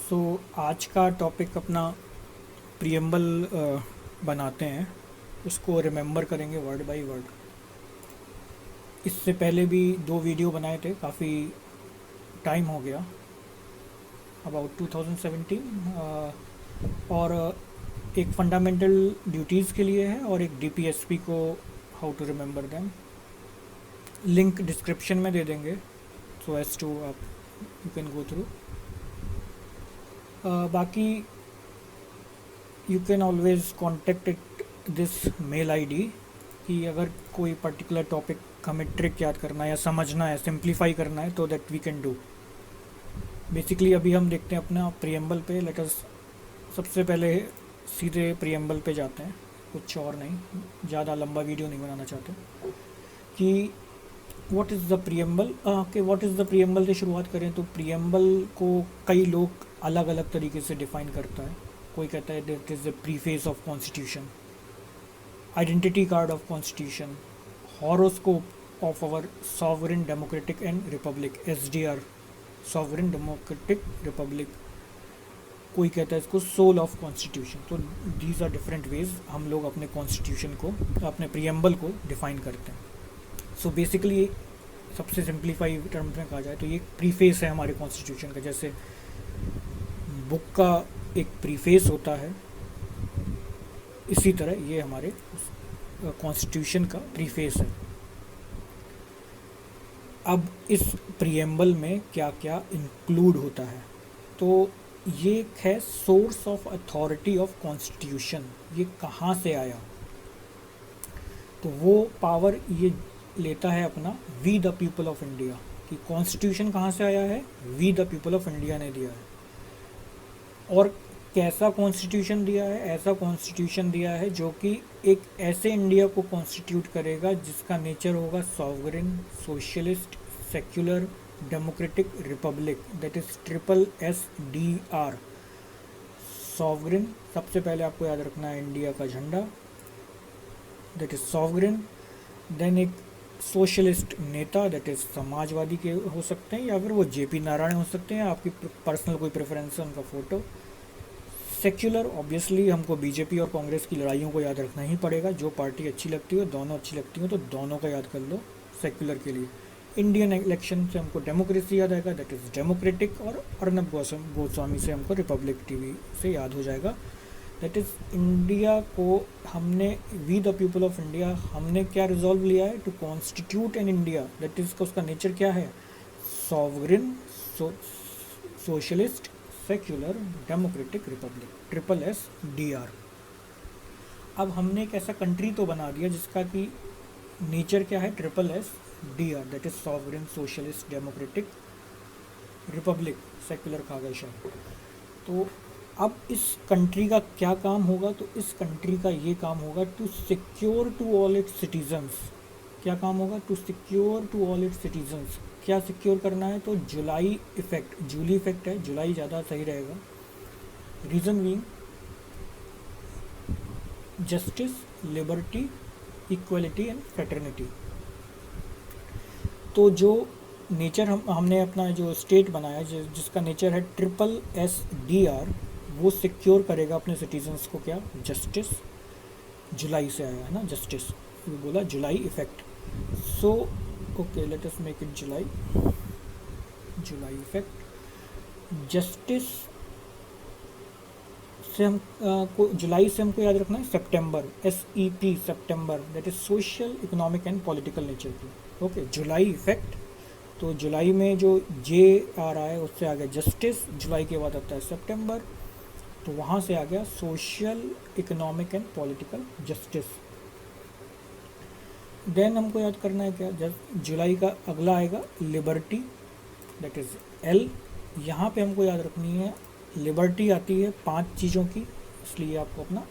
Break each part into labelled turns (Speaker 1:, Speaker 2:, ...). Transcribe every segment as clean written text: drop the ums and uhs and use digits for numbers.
Speaker 1: सो आज का टॉपिक अपना प्रियम्बल बनाते हैं, उसको रिमेंबर करेंगे वर्ड बाय वर्ड। इससे पहले भी दो वीडियो बनाए थे, काफ़ी टाइम हो गया, अबाउट 2017, और एक फंडामेंटल ड्यूटीज़ के लिए है और एक डीपीएसपी को how to remember them. Link description में दे देंगे, सो एज टू आप यू कैन गो थ्रू। बाकी you can always contact it this mail ID कि अगर कोई पर्टिकुलर टॉपिक हमें ट्रिक याद करना है या समझना है, सिंप्लीफाई करना है, तो that we can do. Basically अभी हम देखते हैं अपना प्रियम्बल पे। लेट अस सबसे पहले सीधे प्रियम्बल पे जाते हैं, कुछ और नहीं, ज़्यादा लंबा वीडियो नहीं बनाना चाहते। कि व्हाट इज़ द प्रियम्बल, कि व्हाट इज़ द प्रियम्बल से शुरुआत करें तो प्रियम्बल को कई लोग अलग अलग तरीके से डिफ़ाइन करता है। कोई कहता है that is the preface of constitution, identity card of constitution, horoscope of our sovereign democratic and republic, SDR, sovereign democratic republic. कोई कहता है इसको सोल ऑफ कॉन्स्टिट्यूशन। तो दीज आर डिफरेंट वेज हम लोग अपने कॉन्स्टिट्यूशन को, अपने प्रियम्बल को डिफाइन करते हैं। सो बेसिकली सबसे सिंप्लीफाई टर्म्स में कहा जाए तो ये प्रीफेस है हमारे कॉन्स्टिट्यूशन का। जैसे बुक का एक प्रीफेस होता है, इसी तरह ये हमारे कॉन्स्टिट्यूशन का प्रीफेस है। अब इस प्रियम्बल में क्या क्या इंक्लूड होता है, तो ये है source of authority of constitution. ये कहाँ से आया, तो वो पावर ये लेता है अपना we the people of India. कि कॉन्स्टिट्यूशन कहाँ से आया है, we the people of India ने दिया है। और कैसा कॉन्स्टिट्यूशन दिया है, ऐसा कॉन्स्टिट्यूशन दिया है जो कि एक ऐसे इंडिया को कॉन्स्टिट्यूट करेगा जिसका नेचर होगा sovereign, socialist, secular, democratic, Republic, that is triple S D are. Sovereign, सबसे पहले आपको याद रखना है इंडिया का झंडा, दैट इज सॉवरेन। देन एक सोशलिस्ट नेता, दैट इज समाजवादी के हो सकते हैं या फिर वो जेपी नारायण हो सकते हैं, आपकी पर्सनल कोई प्रेफरेंस है उनका फ़ोटो। सेक्युलर, ऑब्वियसली हमको बीजेपी और कांग्रेस की लड़ाइयों को याद रखना ही पड़ेगा। जो पार्टी अच्छी लगती हो, दोनों अच्छी लगती हो तो दोनों का याद कर लो सेक्युलर के लिए। इंडियन इलेक्शन से हमको डेमोक्रेसी याद आएगा, दैट इज़ डेमोक्रेटिक। और अर्नब गोस्वामी से हमको रिपब्लिक टीवी से याद हो जाएगा, दैट इज़ इंडिया को हमने, we the people of India, हमने क्या रिजॉल्व लिया है, to constitute an India, that is उसका नेचर क्या है, sovereign, socialist, secular, democratic, republic, triple S D R. अब हमने एक ऐसा कंट्री तो बना दिया जिसका कि नेचर क्या है, triple S D R, that is sovereign, socialist, democratic, republic, secular, खागेशा। तो अब इस कंट्री का क्या काम होगा, तो इस कंट्री का ये काम होगा to secure to all its citizens. क्या काम होगा, to secure to all its citizens. क्या सिक्योर करना है, तो जुलाई इफेक्ट, जूली इफेक्ट है, जुलाई ज़्यादा सही रहेगा। Reason being justice, liberty, equality and fraternity. तो जो नेचर हमने अपना जो स्टेट बनाया जिसका नेचर है ट्रिपल एस डी आर, वो सिक्योर करेगा अपने सिटीजन्स को। क्या, जस्टिस, जुलाई से आया है ना जस्टिस, वो बोला July effect. So okay, let us make it July, July effect. Justice से हम को जुलाई से हमको याद रखना है सितंबर, SEP, सितंबर, that is social, economic and political nature की। Okay, July effect. तो जुलाई में जो जे आ रहा है उससे आ गया जस्टिस, जुलाई के बाद आता है सितंबर, तो वहाँ से आ गया social, economic and political justice. Then हमको याद करना है क्या, जुलाई का अगला आएगा लिबर्टी, दैट इज़ L। यहाँ पे हमको याद रखनी है लिबर्टी आती है 5 चीज़ों की, इसलिए आपको अपना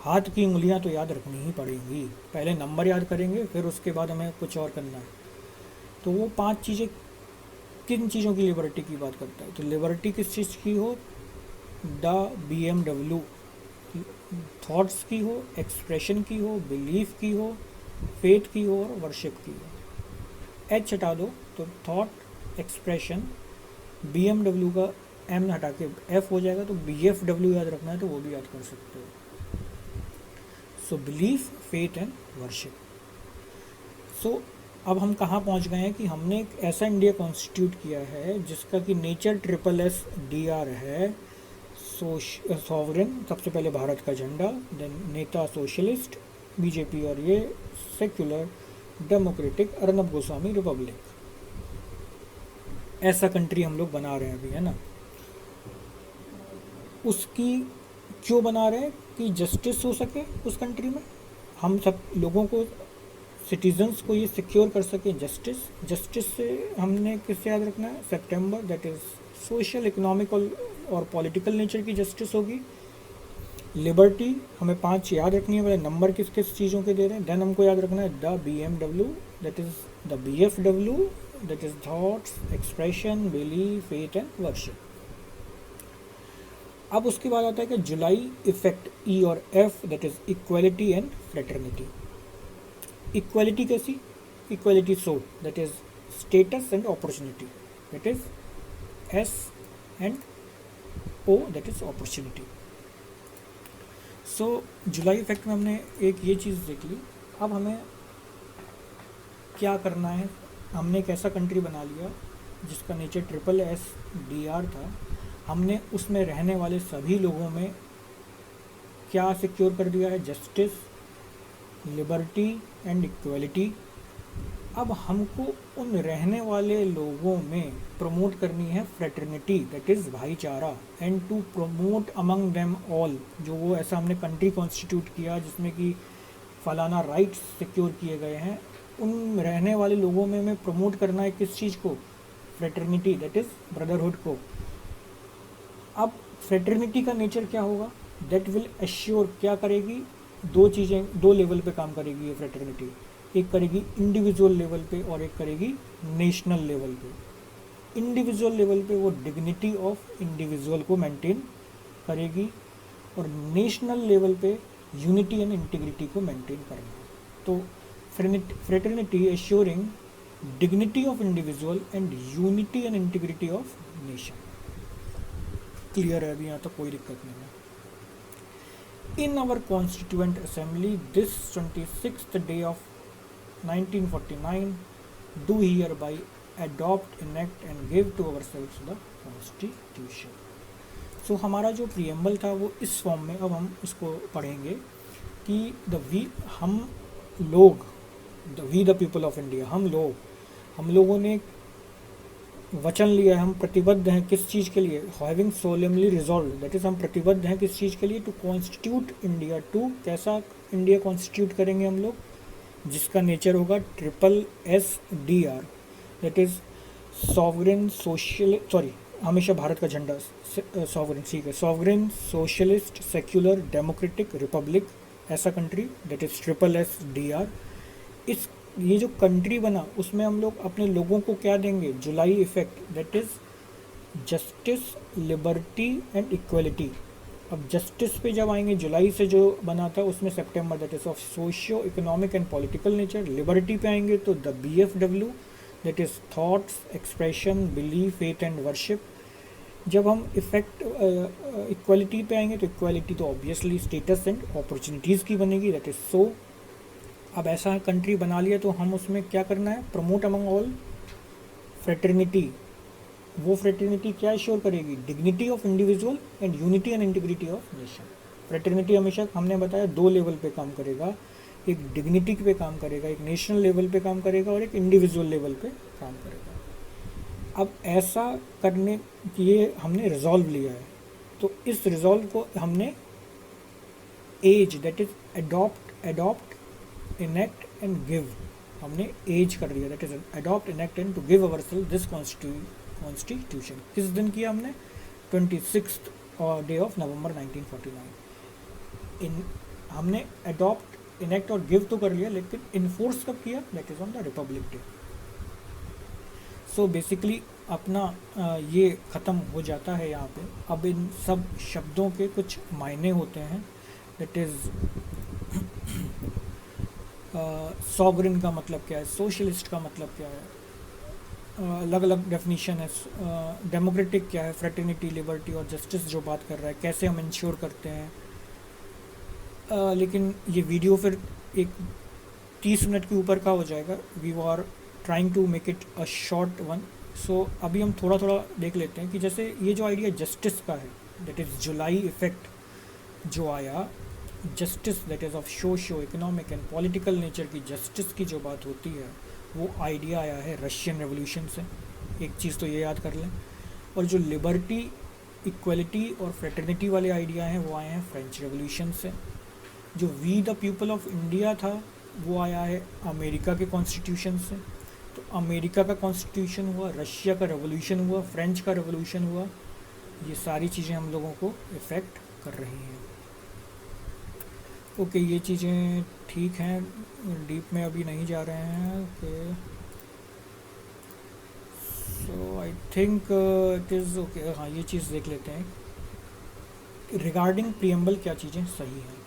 Speaker 1: हाथ की उंगलियाँ तो याद रखनी ही पड़ेंगी। पहले नंबर याद करेंगे, फिर उसके बाद हमें कुछ और करना है। तो वो 5 चीज़ें किन चीज़ों की लिबर्टी की बात करता है, तो लिबर्टी किस चीज़ की हो, द BMW, थॉट्स की हो, एक्सप्रेशन की हो, बिलीफ की हो, फेथ की हो और वर्शिप की हो। H हटा दो, तो थॉट, एक्सप्रेशन, BMW का एम हटा के एफ हो जाएगा, तो BFW याद रखना है तो वो भी याद कर सकते हो। So belief, faith and worship. सो अब हम कहाँ पहुँच गए हैं कि हमने एक ऐसा इंडिया कॉन्स्टिट्यूट किया है जिसका कि नेचर SSDR है। सॉवरेन, सबसे पहले भारत का झंडा, देन नेता सोशलिस्ट बीजेपी, और ये secular democratic Arnab Goswami Republic. ऐसा कंट्री हम लोग बना रहे हैं अभी, है ना। उसकी क्यों बना रहे हैं कि जस्टिस हो सके उस कंट्री में, हम सब लोगों को, सिटीजन्स को ये सिक्योर कर सके जस्टिस। जस्टिस से हमने किससे याद रखना है, September, that is social, economical और पॉलिटिकल नेचर की जस्टिस होगी। लिबर्टी हमें 5 याद रखनी है, वाले नंबर किस किस चीज़ों के दे रहे हैं। देन हमको याद रखना है the BMW, that is the BFW, that is thoughts, expression, belief, faith and worship. अब उसके बाद आता है कि जुलाई इफेक्ट, E और F, that is equality and fraternity. Equality कैसी, equality so, that is status and opportunity, that is S and O, that is opportunity. So July effect में हमने एक ये चीज़ देख ली। अब हमें क्या करना है, हमने एक ऐसा कंट्री बना लिया जिसका नेचर SSDR था। हमने उसमें रहने वाले सभी लोगों में क्या सिक्योर कर दिया है, जस्टिस, लिबर्टी एंड इक्वलिटी। अब हमको उन रहने वाले लोगों में प्रमोट करनी है फ्रेटर्निटी, दैट इज़ भाईचारा, and to promote among them all. जो वो ऐसा हमने कंट्री कॉन्स्टिट्यूट किया जिसमें कि फलाना राइट्स सिक्योर किए गए हैं, उन रहने वाले लोगों में हमें प्रमोट करना है किस चीज़ को, फ्रेटर्निटी, दैट इज़ ब्रदरहुड को। अब फ्रेटर्निटी का नेचर क्या होगा, दैट विल एश्योर, क्या करेगी, दो चीज़ें, दो लेवल पे काम करेगी ये फ्रेटर्निटी। एक करेगी इंडिविजुअल लेवल पे और एक करेगी नेशनल लेवल पे। इंडिविजुअल लेवल पे वो डिग्निटी ऑफ इंडिविजुअल को मेंटेन करेगी, और नेशनल लेवल पे यूनिटी एंड इंटीग्रिटी को मेंटेन करना है। तो fraternity assuring dignity of individual and unity and integrity of nation. Clear है अभी यहाँ तक, कोई दिक्कत नहीं है। In our Constituent Assembly, this 26th day of 1949, do hereby adopt, enact and give to ourselves the Constitution. So हमारा जो प्रियम्बल था वो इस फॉर्म में, अब हम इसको पढ़ेंगे कि हम लोग, द पीपल ऑफ इंडिया, हम लोगों ने वचन लिया है, हम प्रतिबद्ध हैं किस चीज़ के लिए, having solemnly resolve, that is हम प्रतिबद्ध हैं किस चीज़ के लिए, टू कॉन्स्टिट्यूट इंडिया, टू कैसा इंडिया कॉन्स्टिट्यूट करेंगे हम लोग, जिसका नेचर होगा SSDR, that is sovereign social, हमेशा भारत का झंडा सॉवरेन, ठीक है, sovereign socialist secular democratic Republic, ऐसा कंट्री, दैट इज़ SSDR। इस ये जो कंट्री बना उसमें हम लोग अपने लोगों को क्या देंगे, July effect, that is justice, liberty and equality. अब जस्टिस पे जब आएंगे, जुलाई से जो बना था उसमें September, that is of socio economic and political nature. Liberty पे आएंगे तो the BFW, that is thoughts, expression, belief, faith and worship. जब हम इफेक्ट इक्वलिटी पे आएंगे तो इक्वलिटी तो ऑब्वियसली स्टेटस एंड अपॉर्चुनिटीज़ की बनेगी, दैट इज़ सो। अब ऐसा कंट्री बना लिया तो हम उसमें क्या करना है, प्रमोट अमंग ऑल फ्रेटर्निटी। वो फ्रेटर्निटी क्या इश्योर करेगी, dignity of individual and unity and integrity of nation. Fraternity हमेशा हमने बताया 2 लेवल पे काम करेगा, एक डिग्निटी पे काम करेगा, एक नेशनल लेवल पे काम करेगा और एक इंडिविजुअल लेवल पे काम करेगा। अब ऐसा करने ये हमने रिजॉल्व लिया है, तो इस रिजॉल्व को हमने as, that is adopt enact and give, हमने एज कर दिया, that is adopt enact and to give ourselves this constitution. किस दिन किया हमने, 26th डे ऑफ नवंबर 1949। हमने अडॉप्ट, इनेक्ट और गिव तो कर लिया, लेकिन इन्फोर्स कब किया, that is on the Republic day. So basically अपना ये ख़त्म हो जाता है यहाँ पे। अब इन सब शब्दों के कुछ मायने होते हैं, दैट इज़ सॉवरेन का मतलब क्या है, सोशलिस्ट का मतलब क्या है, अलग अलग डेफिनेशन है। डेमोक्रेटिक क्या है, फ्रेटर्निटी, लिबर्टी और जस्टिस जो बात कर रहा है, कैसे हम इंश्योर करते हैं। लेकिन ये वीडियो फिर एक 30 मिनट के ऊपर का हो जाएगा। We are trying to make it a short one. So अभी हम थोड़ा थोड़ा देख लेते हैं कि जैसे ये जो आइडिया जस्टिस का है, दैट इज़ जुलाई इफेक्ट जो आया, justice that is of socio economic and political nature की जस्टिस की जो बात होती है, वो आइडिया आया है रशियन रेवोल्यूशन से। एक चीज़ तो ये याद कर लें। और जो लिबर्टी, इक्वलिटी और फ्रेटर्निटी वाले आइडिया हैं वो आए हैं फ्रेंच रेवोल्यूशन से। जो we the people of India था वो आया है अमेरिका के कॉन्स्टिट्यूशन से। तो अमेरिका का कॉन्स्टिट्यूशन हुआ, रशिया का रेवोल्यूशन हुआ, फ्रेंच का रेवोल्यूशन हुआ। ये सारी चीज़ें हम लोगों को इफ़ेक्ट कर रही हैं। ओके, ये चीज़ें ठीक हैं, डीप में अभी नहीं जा रहे हैं। Okay, so I think it is okay. हाँ, ये चीज़ देख लेते हैं रिगार्डिंग प्रियम्बल क्या चीज़ें सही हैं।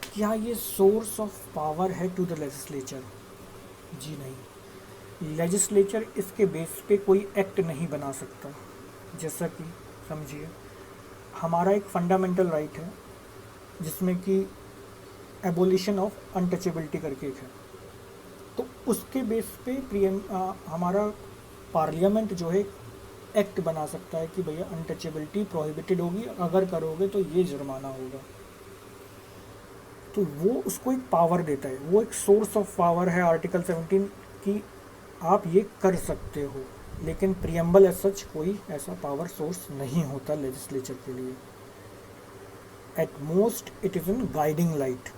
Speaker 1: क्या ये सोर्स ऑफ पावर है टू द लेजिस्लेचर? जी नहीं, लेजिस्लेचर इसके बेस पे कोई एक्ट नहीं बना सकता। जैसा कि समझिए, हमारा एक फंडामेंटल राइट है जिसमें कि एबोलिशन ऑफ अनटचेबिलिटी करके एक है। तो उसके बेस पे हमारा पार्लियामेंट जो है एक्ट बना सकता है कि भैया अनटचेबिलिटी प्रोहिबिटेड होगी, अगर करोगे तो ये जुर्माना होगा। तो वो उसको एक पावर देता है, वो एक सोर्स ऑफ पावर है आर्टिकल 17 की, आप ये कर सकते हो। लेकिन प्रियम्बल एज सच कोई ऐसा पावर सोर्स नहीं होता लेजिस्लेचर के लिए। At most it is in guiding light.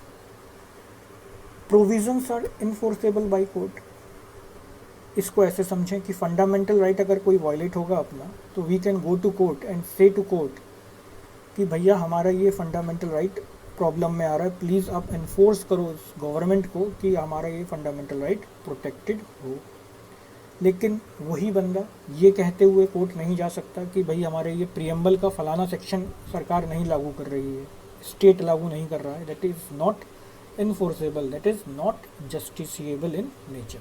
Speaker 1: Provisions are enforceable by court. इसको ऐसे समझें कि फंडामेंटल राइट अगर कोई वायलेट होगा अपना, तो we can go to court and say to court कि भैया हमारा ये फंडामेंटल राइट प्रॉब्लम में आ रहा है, प्लीज़ आप इन्फोर्स करो उस गवर्नमेंट को कि हमारा ये फंडामेंटल राइट प्रोटेक्टेड हो। लेकिन वही बंदा ये कहते हुए कोर्ट नहीं जा सकता कि भाई हमारे ये प्रियम्बल का फलाना सेक्शन सरकार नहीं लागू कर रही है, स्टेट लागू नहीं कर रहा है, that is not enforceable, that is not justiciable in nature.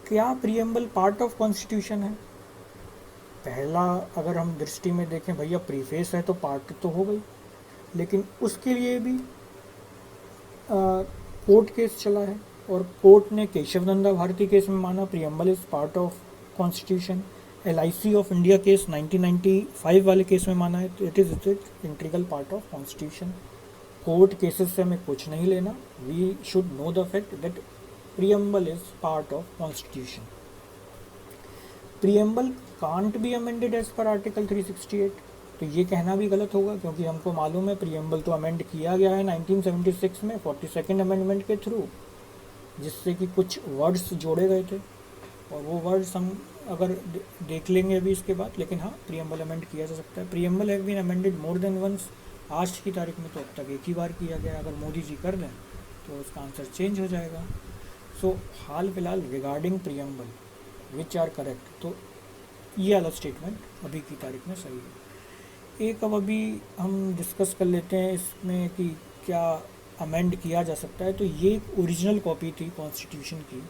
Speaker 1: क्या प्रियम्बल पार्ट ऑफ कॉन्स्टिट्यूशन है? पहला अगर हम दृष्टि में देखें, भैया प्रीफेस है तो पार्ट तो हो गई, लेकिन उसके लिए भी कोर्ट केस चला है और कोर्ट ने केशव नंदा भारती केस में माना preamble is part of constitution. LIC of India case 1995 वाले केस में माना है, तो it is integral part of constitution. Court cases से हमें कुछ नहीं लेना, we should know the fact that preamble is part of constitution. Preamble can't be amended as per article 368, तो ये कहना भी गलत होगा, क्योंकि हमको मालूम है प्रियम्बल तो अमेंड किया गया है 1976 में 42nd अमेंडमेंट के थ्रू, जिससे कि कुछ वर्ड्स जोड़े गए थे, और वो वर्ड्स हम अगर देख लेंगे अभी इसके बाद। लेकिन हाँ, प्रियम्बल अमेंड किया जा सकता है। Preamble have been amended more than once. आज की तारीख में तो अब तक एक ही बार किया गया, अगर मोदी जी कर दें तो उसका आंसर चेंज हो जाएगा। सो हाल फिलहाल regarding preamble which are correct, तो ये वाला स्टेटमेंट अभी की तारीख में सही है। एक अब अभी हम डिस्कस कर लेते हैं इसमें कि क्या अमेंड किया जा सकता है। तो ये एक ओरिजिनल कॉपी थी कॉन्स्टिट्यूशन की,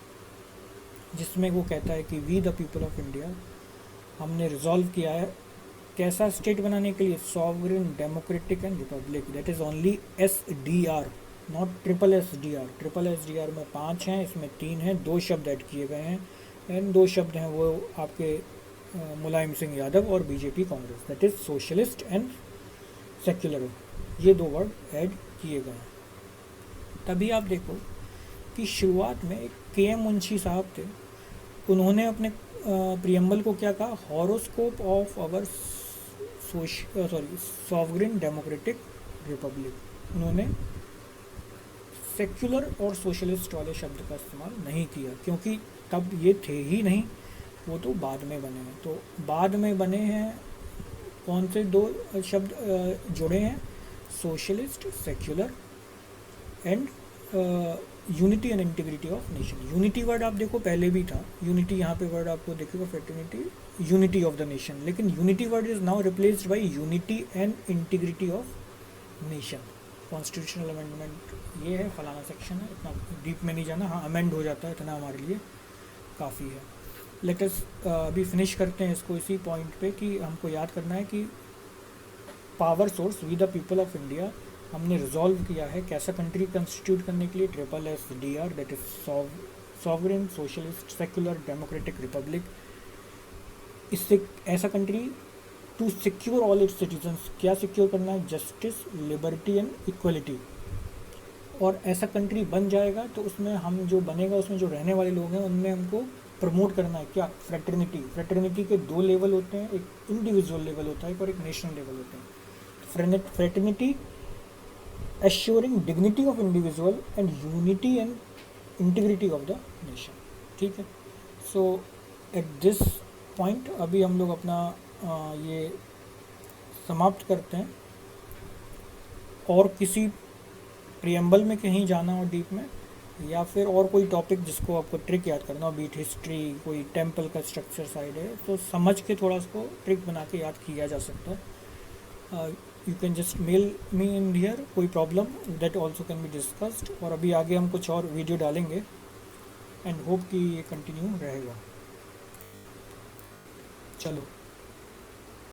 Speaker 1: जिसमें वो कहता है कि we the people of India, हमने रिजॉल्व किया है कैसा स्टेट बनाने के लिए, sovereign, democratic and republic. That is only SDR, not SSSR। SSSR में 5 हैं, इसमें 3 हैं, 2 शब्द ऐड किए गए हैं, एंड 2 शब्द हैं वो आपके मुलायम सिंह यादव और BJP Congress, that is socialist and secular. ये 2 वर्ड ऐड किए गए हैं। तभी आप देखो कि शुरुआत में KM मुंशी साहब थे, उन्होंने अपने प्रियम्बल को क्या कहा, horoscope of our sovereign democratic republic. उन्होंने सेक्युलर और सोशलिस्ट वाले शब्द का इस्तेमाल नहीं किया, क्योंकि तब ये थे ही नहीं, वो तो बाद में बने हैं। तो बाद में बने हैं कौन से 2 शब्द जुड़े हैं, socialist, secular and unity and integrity of nation. Unity word आप देखो पहले भी था, यूनिटी यहाँ पे वर्ड आपको देखेगा fraternity, unity of the nation, लेकिन unity word is now replaced by unity and integrity of nation. Constitutional amendment ये है, फलाना सेक्शन है, इतना डीप में नहीं जाना। हाँ, अमेंड हो जाता है, इतना हमारे लिए काफ़ी है। लेट अस अभी फिनिश करते हैं इसको इसी पॉइंट पे कि हमको याद करना है कि power source we the people of India हमने रिजॉल्व किया है कैसा कंट्री कंस्टिट्यूट करने के लिए, SSDR, that is sovereign socialist secular democratic republic. इससे ऐसा country to secure all its citizens, क्या सिक्योर करना है, जस्टिस, लिबर्टी एंड इक्वलिटी। और ऐसा कंट्री बन जाएगा तो उसमें हम जो बनेगा उसमें जो रहने वाले लोग हैं उनमें हमको प्रमोट करना है क्या, फ्रेटर्निटी। फ्रेटर्निटी के दो लेवल होते हैं, एक इंडिविजुअल लेवल होता है और एक नेशनल लेवल होता है। Fraternity assuring dignity of individual and unity and integrity of the nation. ठीक है, सो एट दिस पॉइंट अभी हम लोग अपना ये समाप्त करते हैं। और किसी प्रियम्बल में कहीं जाना हो डीप में, या फिर और कोई टॉपिक जिसको आपको ट्रिक याद करना हो, बीट हिस्ट्री, कोई टेम्पल का स्ट्रक्चर साइड है, तो समझ के थोड़ा उसको ट्रिक बना के याद किया जा सकता है। You can just mail me in here, कोई problem that also can be discussed. और अभी आगे हम कुछ और वीडियो डालेंगे एंड होप कि ये कंटिन्यू रहेगा। चलो।